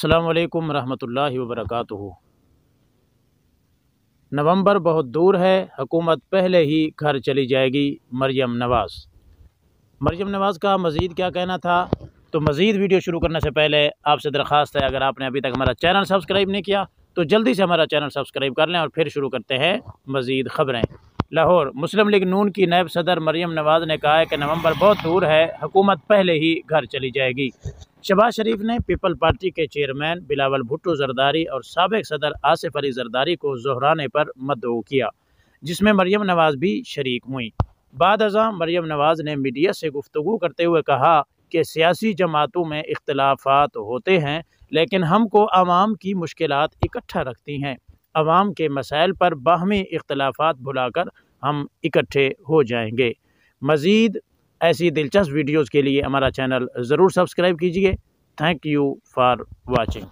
अस्सलामु अलैकुम रहमतुल्लाहि व बरकातुहू। नवंबर बहुत दूर है, हुकूमत पहले ही घर चली जाएगी। मरियम नवाज़ का मज़ीद क्या कहना था। तो मज़ीद वीडियो शुरू करने से पहले आपसे दरख्वास्त है, अगर आपने अभी तक हमारा चैनल सब्सक्राइब नहीं किया तो जल्दी से हमारा चैनल सब्सक्राइब कर लें और फिर शुरू करते हैं मज़ीद ख़बरें। लाहौर, मुस्लिम लीग नून की नायब सदर मरियम नवाज़ ने कहा है कि नवंबर बहुत दूर है, हुकूमत पहले ही घर चली जाएगी। शहबाज शरीफ ने पीपल पार्टी के चेयरमैन बिलावल भुट्टो जरदारी और साबिक सदर आसिफ अली जरदारी को ज़ोहराने पर मदऊ किया, जिसमें मरियम नवाज़ भी शरीक हुई। बाद अज़ां मरियम नवाज़ ने मीडिया से गुफ्तगू करते हुए कहा कि सियासी जमातों में इख्तलाफात होते हैं, लेकिन हमको आवाम की मुश्किलात इकट्ठा रखती हैं। आवाम के मसाइल पर बाहमी इख्तलाफात भुलाकर हम इकट्ठे हो जाएंगे। मज़ीद ऐसी दिलचस्प वीडियोज़ के लिए हमारा चैनल ज़रूर सब्सक्राइब कीजिए। Thank you for watching.